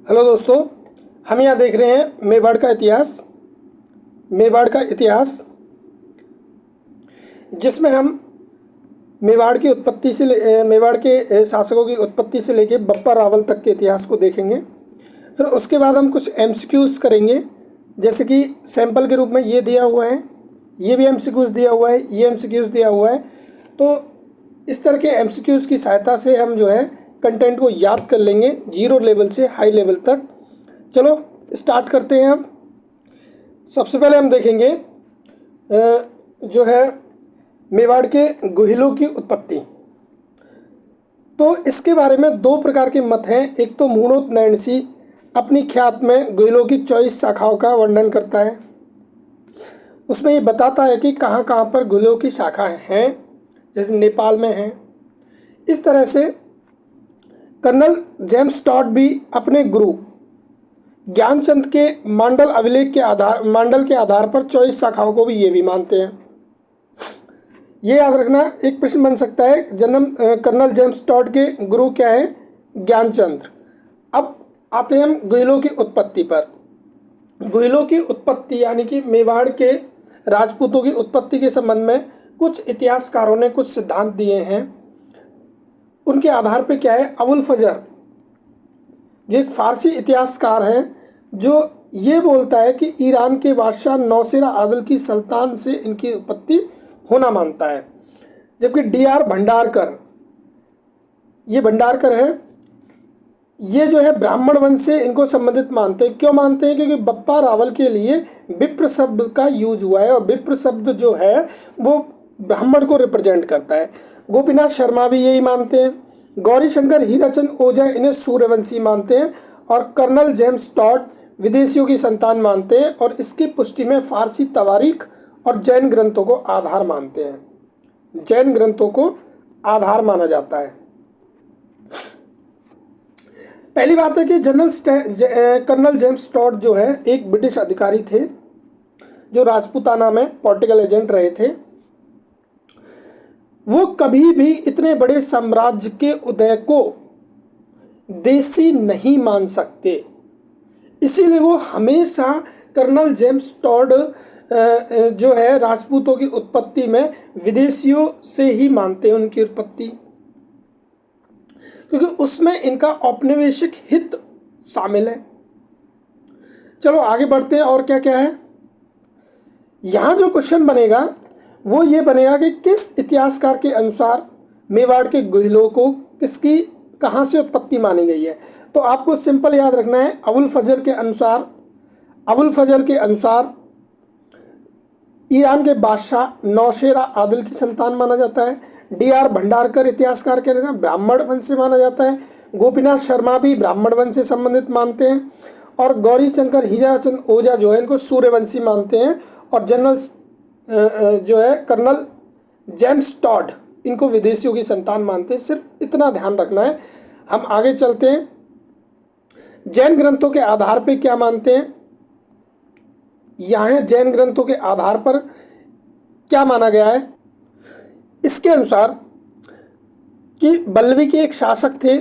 Hello दोस्तों, हम यहाँ देख रहे हैं मेवाड़ का इतिहास। मेवाड़ का इतिहास जिसमें हम मेवाड़ की उत्पत्ति से मेवाड़ के शासकों की उत्पत्ति से लेकर बप्पा रावल तक के इतिहास को देखेंगे। फिर उसके बाद हम कुछ एमसीक्यूज़ करेंगे, जैसे कि सैंपल के रूप में ये दिया हुआ है, ये भी एमसीक्यूज़ दिया हुआ है, ये एमसीक्यूज़ दिया हुआ है। तो इस तरह के एमसीक्यूज़ की सहायता से हम जो है कंटेंट को याद कर लेंगे, जीरो लेवल से हाई लेवल तक। चलो स्टार्ट करते हैं। अब सबसे पहले हम देखेंगे जो है मेवाड़ के गुहिलों की उत्पत्ति। तो इसके बारे में दो प्रकार के मत हैं। एक तो मूणोत्नयनसी अपनी ख्यात में गुहिलों की 24 शाखाओं का वर्णन करता है। उसमें ये बताता है कि कहाँ कहाँ पर गुहिलों की शाखाएं हैं, जैसे नेपाल में हैं। इस तरह से कर्नल जेम्स टॉड भी अपने गुरु ज्ञानचंद के मांडल के आधार पर 24 शाखाओं को भी ये भी मानते हैं। ये याद रखना, एक प्रश्न बन सकता है, कर्नल जेम्स टॉड के गुरु क्या है? ज्ञानचंद। अब आते हैं हम गुहिलों की उत्पत्ति पर। गुहिलों की उत्पत्ति यानी कि मेवाड़ के राजपूतों की उत्पत्ति के संबंध में कुछ इतिहासकारों ने कुछ सिद्धांत दिए हैं। उनके आधार पर क्या है, अबुल फजर जो एक फारसी इतिहासकार है, जो ये बोलता है कि ईरान के बादशाह नौसेरा आदिल की सल्तान से इनकी उत्पत्ति होना मानता है। जबकि D.R. भंडारकर, ये भंडारकर है, ये जो है ब्राह्मण वंश से इनको संबंधित मानते हैं। क्यों मानते हैं? क्योंकि बप्पा रावल के लिए विप्र शब्द का यूज हुआ है और विप्र शब्द जो है वो ब्राह्मण को रिप्रेजेंट करता है। गोपीनाथ शर्मा भी यही मानते हैं। गौरी शंकर हीराचंद ओझा इन्हें सूर्यवंशी मानते हैं और कर्नल जेम्स टॉड विदेशियों की संतान मानते हैं और इसकी पुष्टि में फारसी तवारीख और जैन ग्रंथों को आधार मानते हैं। जैन ग्रंथों को आधार माना जाता है। पहली बात है कि कर्नल जेम्स टॉड जो है एक ब्रिटिश अधिकारी थे जो राजपूताना में पॉलिटिकल एजेंट रहे थे। वो कभी भी इतने बड़े साम्राज्य के उदय को देसी नहीं मान सकते, इसीलिए वो हमेशा कर्नल जेम्स टॉड जो है राजपूतों की उत्पत्ति में विदेशियों से ही मानते हैं उनकी उत्पत्ति, क्योंकि उसमें इनका औपनिवेशिक हित शामिल है। चलो आगे बढ़ते हैं। और क्या क्या है यहाँ जो क्वेश्चन बनेगा वो ये बनेगा कि किस इतिहासकार के अनुसार मेवाड़ के गुहिलों को किसकी कहाँ से उत्पत्ति मानी गई है। तो आपको सिंपल याद रखना है, अबुल फजर के अनुसार ईरान के बादशाह नौशेरा आदिल की संतान माना जाता है। D.R. भंडारकर इतिहासकार के अनुसार ब्राह्मण वंश से माना जाता है। गोपीनाथ शर्मा भी ब्राह्मण वंश से संबंधित मानते हैं और गौरी शंकर हीराचंद ओझा जो है इनको सूर्यवंशी मानते हैं और जो है कर्नल जेम्स टॉड इनको विदेशियों की संतान मानते हैं। सिर्फ इतना ध्यान रखना है। हम आगे चलते हैं। जैन ग्रंथों के आधार पर क्या मानते हैं, यहाँ जैन ग्रंथों के आधार पर क्या माना गया है। इसके अनुसार कि बल्लवी के एक शासक थे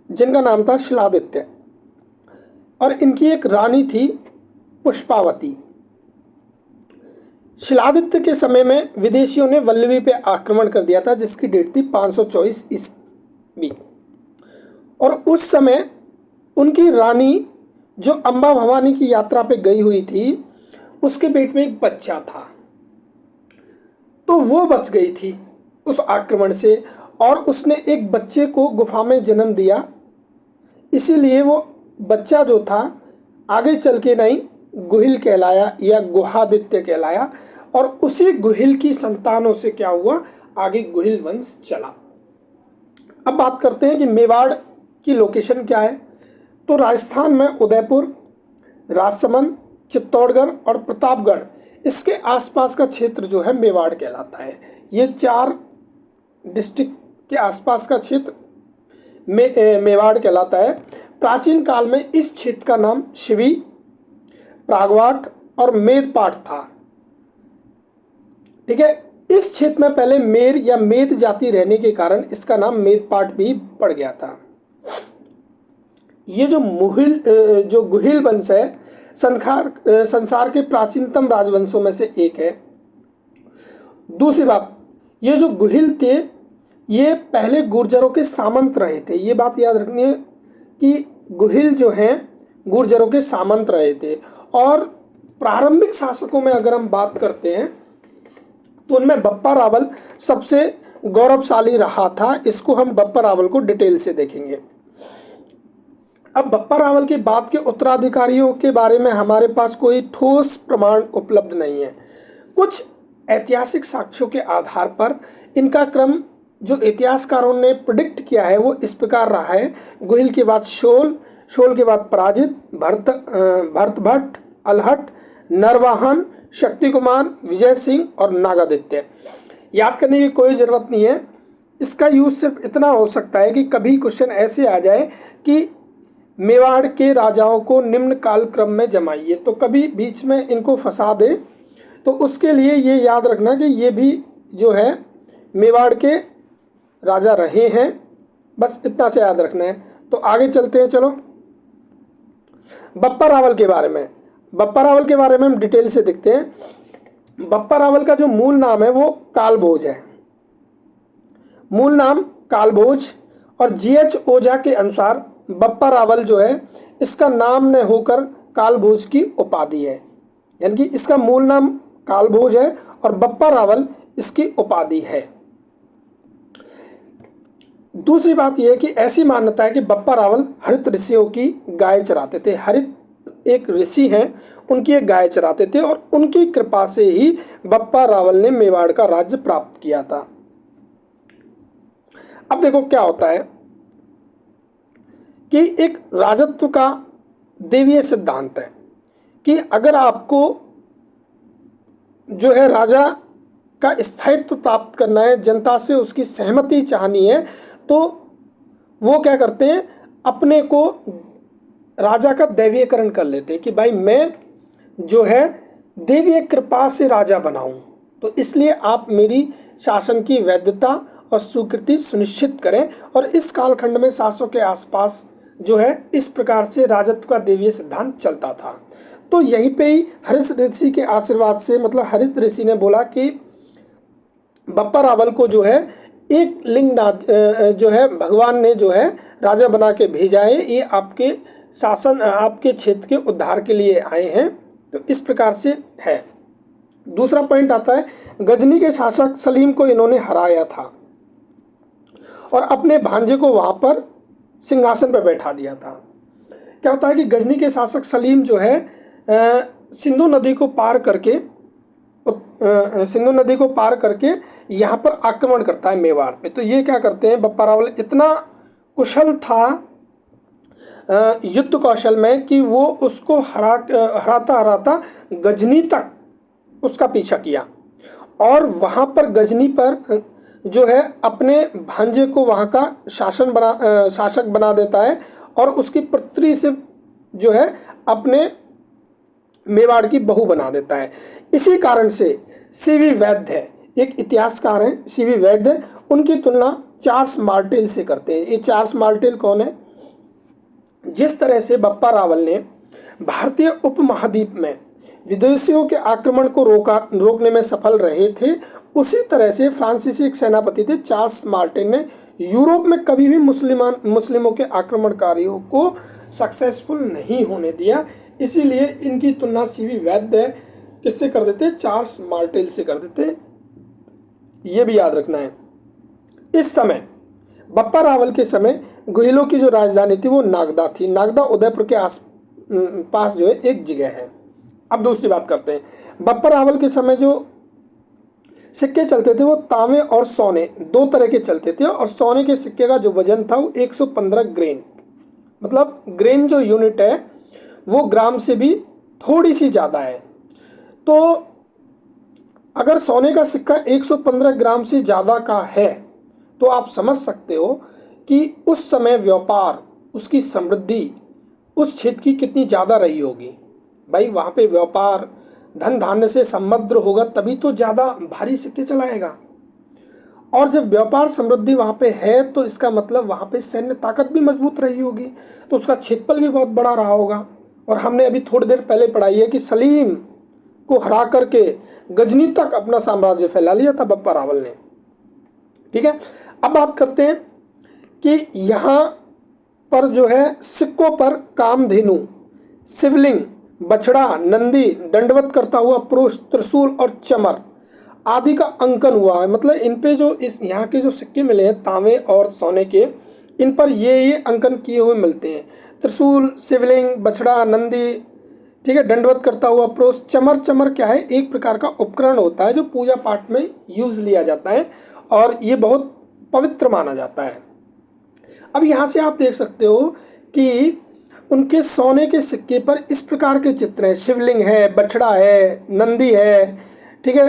जिनका नाम था शिलादित्य और इनकी एक रानी थी पुष्पावती। शिलादित्य के समय में विदेशियों ने वल्लवी पे आक्रमण कर दिया था, जिसकी डेट थी 524 ईस्वी। और उस समय उनकी रानी जो अम्बा भवानी की यात्रा पे गई हुई थी, उसके पेट में एक बच्चा था, तो वो बच गई थी उस आक्रमण से और उसने एक बच्चे को गुफा में जन्म दिया। इसीलिए वो बच्चा जो था आगे चल के नहीं गुहिल कहलाया या गुहादित्य कहलाया और उसी गुहिल की संतानों से क्या हुआ, आगे गुहिल वंश चला। अब बात करते हैं कि मेवाड़ की लोकेशन क्या है। तो राजस्थान में उदयपुर, राजसमंद, चित्तौड़गढ़ और प्रतापगढ़, इसके आसपास का क्षेत्र जो है मेवाड़ कहलाता है। ये 4 डिस्ट्रिक्ट के आसपास का क्षेत्र मेवाड़ कहलाता है। प्राचीन काल में इस क्षेत्र का नाम शिवी, प्रागवाट और मेदपाट था। ठीक है, इस क्षेत्र में पहले मेर या मेद जाति रहने के कारण इसका नाम मेदपाट भी पड़ गया था। ये जो जो गुहिल वंश है संसार के प्राचीनतम राजवंशों में से एक है। दूसरी बात, ये जो गुहिल थे ये पहले गुर्जरों के सामंत रहे थे। ये बात याद रखनी है कि गुहिल जो हैं गुर्जरों के सामंत रहे थे। और प्रारंभिक शासकों में अगर हम बात करते हैं तो उनमें बप्पा रावल सबसे गौरवशाली रहा था। इसको हम बप्पा रावल को डिटेल से देखेंगे। अब बप्पा रावल के बाद के उत्तराधिकारियों के बारे में हमारे पास कोई ठोस प्रमाण उपलब्ध नहीं है। कुछ ऐतिहासिक साक्ष्यों के आधार पर इनका क्रम जो इतिहासकारों ने प्रिडिक्ट किया है वो इस प्रकार रहा है। गुहिल के बाद शोल, शोल के बाद पराजित, भरतभट्ट, अलहट, नरवाहन, शक्ति कुमार, विजय सिंह और नागादित्य। याद करने की कोई ज़रूरत नहीं है। इसका यूज सिर्फ इतना हो सकता है कि कभी क्वेश्चन ऐसे आ जाए कि मेवाड़ के राजाओं को निम्न काल क्रम में जमाइए, तो कभी बीच में इनको फंसा दे। तो उसके लिए ये याद रखना कि ये भी जो है मेवाड़ के राजा रहे हैं, बस इतना से याद रखना है। तो आगे चलते हैं। चलो बप्पा रावल के बारे में, बप्पा रावल के बारे में हम डिटेल से देखते हैं। बप्पा रावल का जो मूल नाम है वो कालभोज है, मूल नाम कालभोज। और जीएच ओझा के अनुसार बप्पा रावल जो है इसका नाम न होकर कालभोज की उपाधि है, यानी कि इसका मूल नाम कालभोज है और बप्पा रावल इसकी उपाधि है। दूसरी बात यह है कि ऐसी मान्यता है कि बप्पा रावल हरित ऋषियों की गाय चराते थे। हरित एक ऋषि हैं, उनकी एक गाय चराते थे और उनकी कृपा से ही बप्पा रावल ने मेवाड़ का राज्य प्राप्त किया था। अब देखो क्या होता है कि एक राजत्व का देवीय सिद्धांत है कि अगर आपको जो है राजा का स्थायित्व प्राप्त करना है, जनता से उसकी सहमति चाहनी है, तो वो क्या करते हैं, अपने को राजा का दैवीयकरण कर लेते हैं कि भाई मैं जो है देवीय कृपा से राजा बनाऊं, तो इसलिए आप मेरी शासन की वैधता और स्वीकृति सुनिश्चित करें। और इस कालखंड में 700 के आसपास जो है इस प्रकार से राजत्व का देवीय सिद्धांत चलता था। तो यहीं पे ही हरित ऋषि के आशीर्वाद से, मतलब हरित ऋषि ने बोला कि बप्पा रावल को जो है एक लिंगनाथ जो है भगवान ने जो है राजा बना के भेजा है, ये आपके शासन आपके क्षेत्र के उद्धार के लिए आए हैं। तो इस प्रकार से है। दूसरा पॉइंट आता है, गजनी के शासक सलीम को इन्होंने हराया था और अपने भांजे को वहाँ पर सिंहासन पर बैठा दिया था। क्या होता है कि गजनी के शासक सलीम जो है सिंधु नदी को पार करके यहाँ पर आक्रमण करता है मेवाड़ पे। तो ये क्या करते हैं, बप्पा रावल इतना कुशल था युद्ध कौशल में कि वो उसको हराता गजनी तक उसका पीछा किया और वहाँ पर गजनी पर जो है अपने भांजे को वहाँ का शासक बना देता है और उसकी पुत्री से जो है अपने मेवाड़ की बहू बना देता है। इसी कारण से सीवी वैद्य है, एक इतिहासकार हैं सीवी वैद्य, उनकी तुलना चार्ल्स मार्टेल से करते हैं। ये चार्ल्स मार्टेल कौन है? जिस तरह से बप्पा रावल ने भारतीय उपमहाद्वीप में विदेशियों के आक्रमण को रोकने में सफल रहे थे, उसी तरह से फ्रांसीसी एक सेनापति थे चार्ल्स मार्टेल ने यूरोप में कभी भी मुस्लिमों के आक्रमणकारियों को सक्सेसफुल नहीं होने दिया। इसीलिए इनकी तुलना सीवी वैद्य किससे कर देते? चार्ल्स मार्टेल से कर देते। ये भी याद रखना है। इस समय बप्पा रावल के समय गुहिलों की जो राजधानी थी वो नागदा थी। नागदा उदयपुर के पास जो है एक जगह है। अब दूसरी बात करते हैं, बप्पा रावल के समय जो सिक्के चलते थे वो तांबे और सोने दो तरह के चलते थे और सोने के सिक्के का जो वजन था वो 115 ग्रेन, मतलब ग्रेन जो यूनिट है वो ग्राम से भी थोड़ी सी ज़्यादा है। तो अगर सोने का सिक्का 115 ग्राम से ज़्यादा का है तो आप समझ सकते हो कि उस समय व्यापार, उसकी समृद्धि उस क्षेत्र की कितनी ज़्यादा रही होगी। भाई वहाँ पे व्यापार धन धान्य से समृद्ध होगा तभी तो ज़्यादा भारी सिक्के चलाएगा। और जब व्यापार समृद्धि वहाँ पे है तो इसका मतलब वहाँ पे सैन्य ताकत भी मजबूत रही होगी, तो उसका क्षेत्रफल भी बहुत बड़ा रहा होगा। और हमने अभी थोड़ी देर पहले पढ़ाई है कि सलीम को हरा करके गजनी तक अपना साम्राज्य फैला लिया था बप्पा रावल ने। ठीक है, अब बात करते हैं कि यहाँ पर जो है सिक्कों पर कामधेनु, शिवलिंग, बछड़ा, नंदी, दंडवत करता हुआ पुरुष, त्रिशूल और चमर आदि का अंकन हुआ है। मतलब इन पे जो इस यहाँ के जो सिक्के मिले हैं तांबे और सोने के, इन पर ये अंकन किए हुए मिलते हैं। त्रिशूल, शिवलिंग, बछड़ा, नंदी, ठीक है, दंडवत करता हुआ पुरुष। चमर, चमर क्या है? एक प्रकार का उपकरण होता है जो पूजा पाठ में यूज लिया जाता है और ये बहुत पवित्र माना जाता है। अब यहाँ से आप देख सकते हो कि उनके सोने के सिक्के पर इस प्रकार के चित्र हैं। शिवलिंग है, बछड़ा है, नंदी है, ठीक है,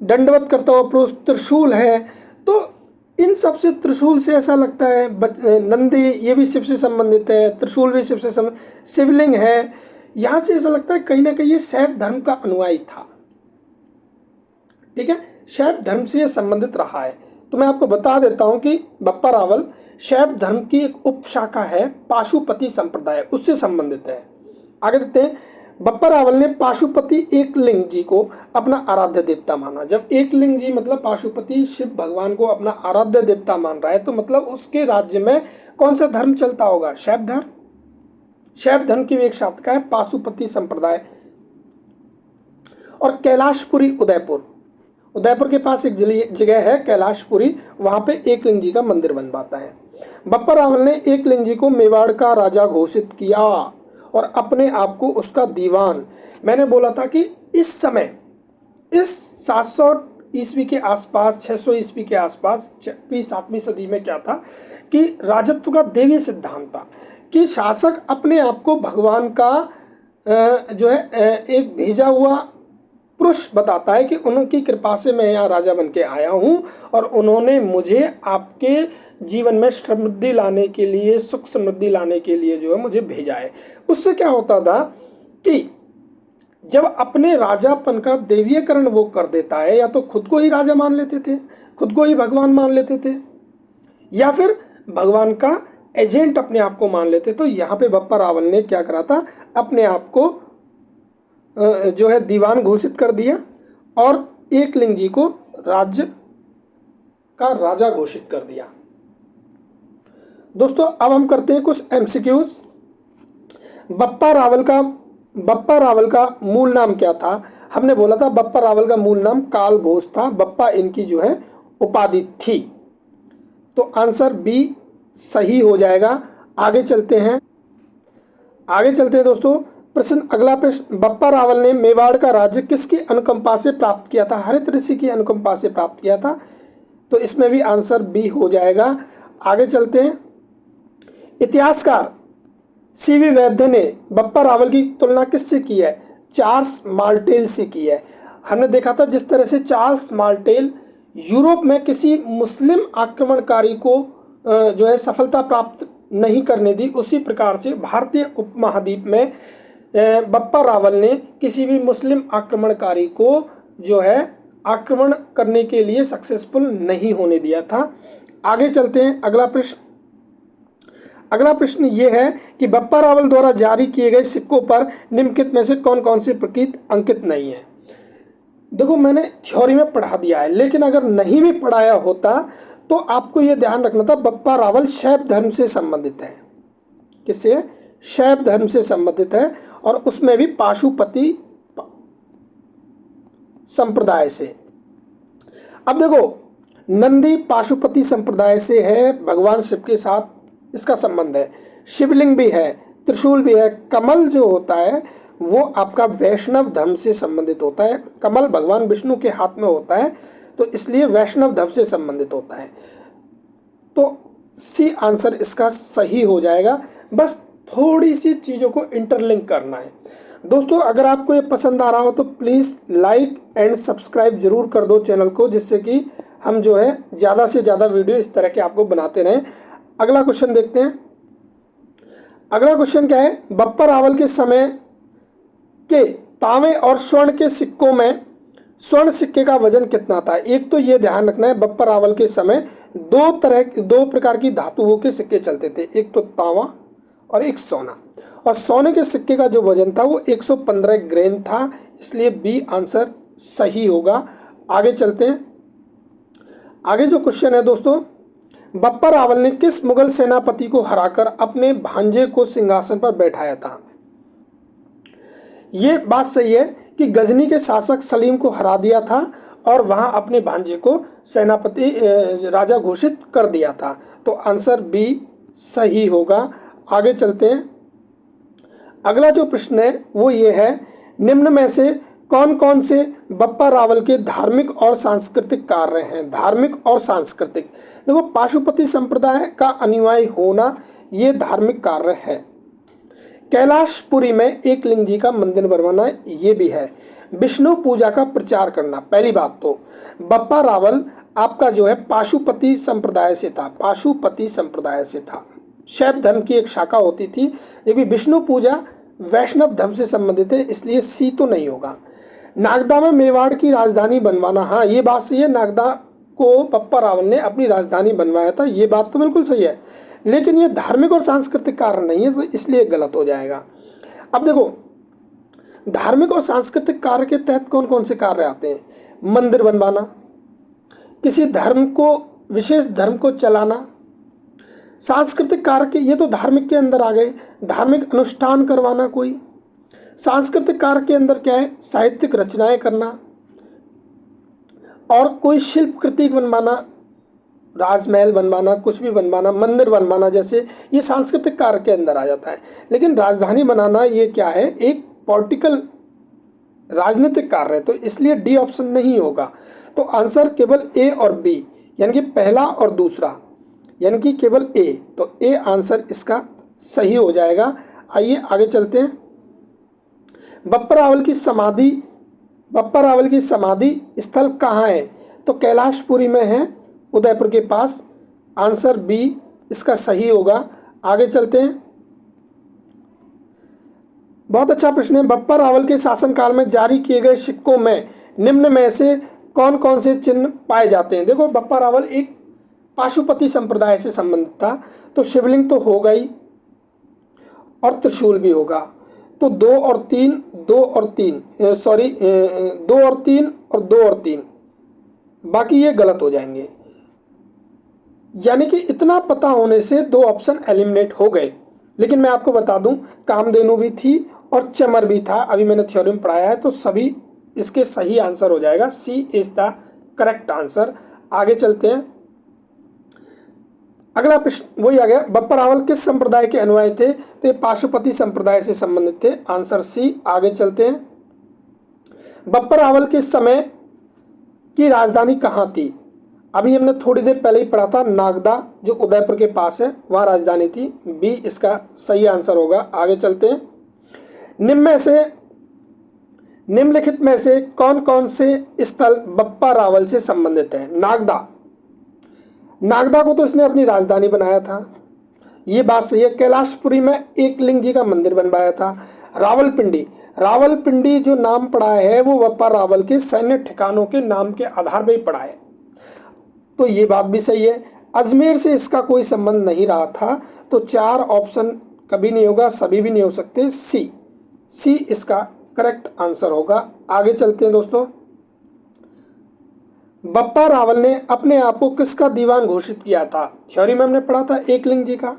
दंडवत करता हुआ पुरुष, त्रिशूल है। तो इन सब से, त्रिशूल से ऐसा लगता है, नंदी ये भी शिव से संबंधित है, त्रिशूल भी शिव से संबंधित, शिवलिंग है, यहाँ से ऐसा लगता है कहीं ना कहीं ये शैव धर्म का अनुयायी था। ठीक है, शैव धर्म से ये संबंधित रहा है। तो मैं आपको बता देता हूँ कि बप्पा रावल शैव धर्म की एक उपशाखा है, पाशुपति संप्रदाय, उससे संबंधित है। आगे देखते हैं, बप्पा रावल ने पाशुपति एकलिंग जी को अपना आराध्य देवता माना। जब एकलिंग जी मतलब पाशुपति शिव भगवान को अपना आराध्य देवता मान रहा है तो मतलब उसके राज्य में कौन सा धर्म चलता होगा? शैव धर्म। शैव धर्म की एक शाखा है पाशुपति संप्रदाय। और कैलाशपुरी, उदयपुर, उदयपुर के पास एक जगह है कैलाशपुरी, वहां पे एकलिंग जी का मंदिर बनवाता है। बप्पा रावल ने एकलिंग जी को मेवाड़ का राजा घोषित किया और अपने आप को उसका दीवान। मैंने बोला था कि इस समय, इस 700 ईस्वी के आसपास, 600 ईस्वी के आसपास, 7वीं सदी में क्या था कि राजत्व का देवी सिद्धांत था कि शासक अपने आप को भगवान का जो है एक भेजा हुआ पुरुष बताता है कि उनकी कृपा से मैं यहाँ राजा बन के आया हूँ और उन्होंने मुझे आपके जीवन में समृद्धि लाने के लिए, सुख समृद्धि लाने के लिए जो है मुझे भेजा है। उससे क्या होता था कि जब अपने राजापन का देवीयकरण वो कर देता है, या तो खुद को ही राजा मान लेते थे, खुद को ही भगवान मान लेते थे, या फिर भगवान का एजेंट अपने आप को मान लेते। तो यहाँ पे बप्पा रावल ने क्या करा था, अपने आप को जो है दीवान घोषित कर दिया और एकलिंग जी को राज्य का राजा घोषित कर दिया। दोस्तों अब हम करते हैं कुछ एमसीक्यूज। बप्पा रावल का मूल नाम क्या था? हमने बोला था बप्पा रावल का मूल नाम काल भोज था, बप्पा इनकी जो है उपाधि थी। तो आंसर बी सही हो जाएगा। आगे चलते हैं दोस्तों। प्रश्न, अगला प्रश्न, बप्पा रावल ने मेवाड़ का राज्य किसकी अनुकंपा से प्राप्त किया था? हरित ऋषि की अनुकंपा से प्राप्त किया था। तो इसमें भी आंसर बी हो जाएगा। आगे चलते हैं। इतिहासकार सीवी वैद्य ने बप्पा रावल की तुलना किससे की है? चार्ल्स मार्टेल से की है। हमने देखा था जिस तरह से चार्ल्स मार्टेल यूरोप में किसी मुस्लिम आक्रमणकारी को जो है सफलता प्राप्त नहीं करने दी, उसी प्रकार से भारतीय उपमहाद्वीप में बप्पा रावल ने किसी भी मुस्लिम आक्रमणकारी को जो है आक्रमण करने के लिए सक्सेसफुल नहीं होने दिया था। आगे चलते हैं। अगला प्रश्न ये है कि बप्पा रावल द्वारा जारी किए गए सिक्कों पर निम्नलिखित में से कौन कौन सी प्रतीक अंकित नहीं है? देखो मैंने थ्योरी में पढ़ा दिया है, लेकिन अगर नहीं भी पढ़ाया होता तो आपको यह ध्यान रखना था बप्पा रावल शैव धर्म से संबंधित है। किससे? शैव धर्म से संबंधित है और उसमें भी पाशुपति संप्रदाय से। अब देखो नंदी पाशुपति संप्रदाय से है, भगवान शिव के साथ इसका संबंध है। शिवलिंग भी है, त्रिशूल भी है। कमल जो होता है वो आपका वैष्णव धर्म से संबंधित होता है। कमल भगवान विष्णु के हाथ में होता है तो इसलिए वैष्णव धर्म से संबंधित होता है। तो सी आंसर इसका सही हो जाएगा। बस थोड़ी सी चीज़ों को इंटरलिंक करना है। दोस्तों अगर आपको ये पसंद आ रहा हो तो प्लीज़ लाइक एंड सब्सक्राइब जरूर कर दो चैनल को, जिससे कि हम जो है ज़्यादा से ज़्यादा वीडियो इस तरह के आपको बनाते रहें। अगला क्वेश्चन देखते हैं। अगला क्वेश्चन क्या है? बप्पा रावल के समय के तांबे और स्वर्ण के सिक्कों में स्वर्ण सिक्के का वजन कितना था? एक तो ये ध्यान रखना है, बप्पा रावल के समय दो प्रकार की धातुओं के सिक्के चलते थे, एक तो तांबा और एक सोना। और सोने के सिक्के का जो वजन था वो 115 ग्राम था, इसलिए बी आंसर सही होगा। आगे चलते हैं। आगे जो क्वेश्चन है दोस्तों, बप्पा रावल ने किस मुगल सेनापति को हराकर अपने भांजे को सिंहासन पर बैठाया था? ये बात सही है कि गजनी के शासक सलीम को हरा दिया था और वहां अपने भांजे को सेनापति राजा घोषित कर दिया था, तो आंसर बी सही होगा। आगे चलते हैं। अगला जो प्रश्न है वो ये है, निम्न में से कौन कौन से बप्पा रावल के धार्मिक और सांस्कृतिक कार्य हैं? धार्मिक और सांस्कृतिक, देखो पाशुपति संप्रदाय का अनुयायी होना ये धार्मिक कार्य है। कैलाशपुरी में एक लिंग जी का मंदिर बनवाना ये भी है। विष्णु पूजा का प्रचार करना, पहली बात तो बप्पा रावल आपका जो है पाशुपति संप्रदाय से था, पाशुपति संप्रदाय से था। शैव धर्म की एक शाखा होती थी, जबकि विष्णु पूजा वैष्णव धर्म से संबंधित है, इसलिए सी तो नहीं होगा। नागदा में मेवाड़ की राजधानी बनवाना, हाँ ये बात सही है, नागदा को बप्पा रावल ने अपनी राजधानी बनवाया था, ये बात तो बिल्कुल सही है, लेकिन ये धार्मिक और सांस्कृतिक कार्य नहीं है, तो इसलिए गलत हो जाएगा। अब देखो धार्मिक और सांस्कृतिक कार्य के तहत कौन कौन से कार्य आते हैं? मंदिर बनवाना, किसी धर्म को, विशेष धर्म को चलाना। सांस्कृतिक कार्य के, ये तो धार्मिक के अंदर आ गए, धार्मिक अनुष्ठान करवाना कोई। सांस्कृतिक कार्य के अंदर क्या है? साहित्यिक रचनाएं करना और कोई शिल्प कृति बनवाना, राजमहल बनवाना, कुछ भी बनवाना, मंदिर बनवाना, जैसे ये सांस्कृतिक कार्य के अंदर आ जाता है। लेकिन राजधानी बनाना ये क्या है? एक पॉलिटिकल राजनीतिक कार्य है, तो इसलिए डी ऑप्शन नहीं होगा। तो आंसर केवल ए और बी, यानी कि पहला और दूसरा, यानी कि केवल ए, तो ए आंसर इसका सही हो जाएगा। आइए आगे चलते हैं। बप्पा रावल की समाधि स्थल कहाँ है? तो कैलाशपुरी में है, उदयपुर के पास। आंसर बी इसका सही होगा। आगे चलते हैं। बहुत अच्छा प्रश्न है। बप्पा रावल के शासनकाल में जारी किए गए सिक्कों में निम्न में से कौन कौन से चिन्ह पाए जाते हैं? देखो बप्पा रावल एक पाशुपति संप्रदाय से संबंधित था, तो शिवलिंग तो होगा ही और त्रिशूल भी होगा। तो 2 और 3 और 2 बाकी ये गलत हो जाएंगे, यानी कि इतना पता होने से 2 ऑप्शन एलिमिनेट हो गए। लेकिन मैं आपको बता दूं, कामधेनु भी थी और चमर भी था, अभी मैंने थ्योरी में पढ़ाया है, तो सभी इसके सही आंसर हो जाएगा। सी इज द करेक्ट आंसर। आगे चलते हैं। अगला प्रश्न वही आ गया, बप्पा रावल किस संप्रदाय के अनुयायी थे? तो ये पाशुपति संप्रदाय से संबंधित थे, आंसर सी। आगे चलते हैं। बप्पा रावल के समय की राजधानी कहाँ थी? अभी हमने थोड़ी देर पहले ही पढ़ा था, नागदा जो उदयपुर के पास है, वहाँ राजधानी थी। बी इसका सही आंसर होगा। आगे चलते हैं। निम्नलिखित में से कौन कौन से स्थल बप्पा रावल से संबंधित है? नागदा को तो इसने अपनी राजधानी बनाया था, ये बात सही है। कैलाशपुरी में एक लिंग जी का मंदिर बनवाया था। रावलपिंडी जो नाम पड़ा है वो बप्पा रावल के सैन्य ठिकानों के नाम के आधार पर ही पड़ा है, तो ये बात भी सही है। अजमेर से इसका कोई संबंध नहीं रहा था, तो 4 ऑप्शन कभी नहीं होगा, सभी भी नहीं हो सकते। सी इसका करेक्ट आंसर होगा। आगे चलते हैं दोस्तों। बप्पा रावल ने अपने आप को किसका दीवान घोषित किया था? थ्योरी में हमने पढ़ा था एकलिंग जी का,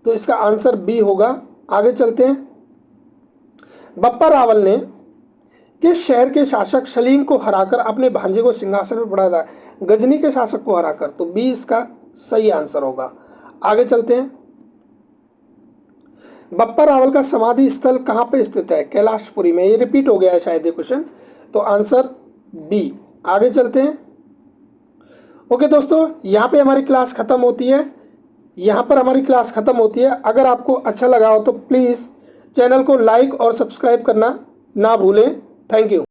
तो इसका आंसर बी होगा। आगे चलते हैं। बप्पा रावल ने किस शहर के शासक सलीम को हराकर अपने भांजे को सिंहासन पर बैठाया था? गजनी के शासक को हराकर, तो बी इसका सही आंसर होगा। आगे चलते हैं। बप्पा रावल का समाधि स्थल कहाँ पे स्थित है? कैलाशपुरी में। ये रिपीट हो गया है शायद ये क्वेश्चन, तो आंसर बी। आगे चलते हैं। ओके दोस्तों, यहाँ पे हमारी क्लास खत्म होती है। अगर आपको अच्छा लगा हो तो प्लीज़ चैनल को लाइक और सब्सक्राइब करना ना भूलें। Thank you.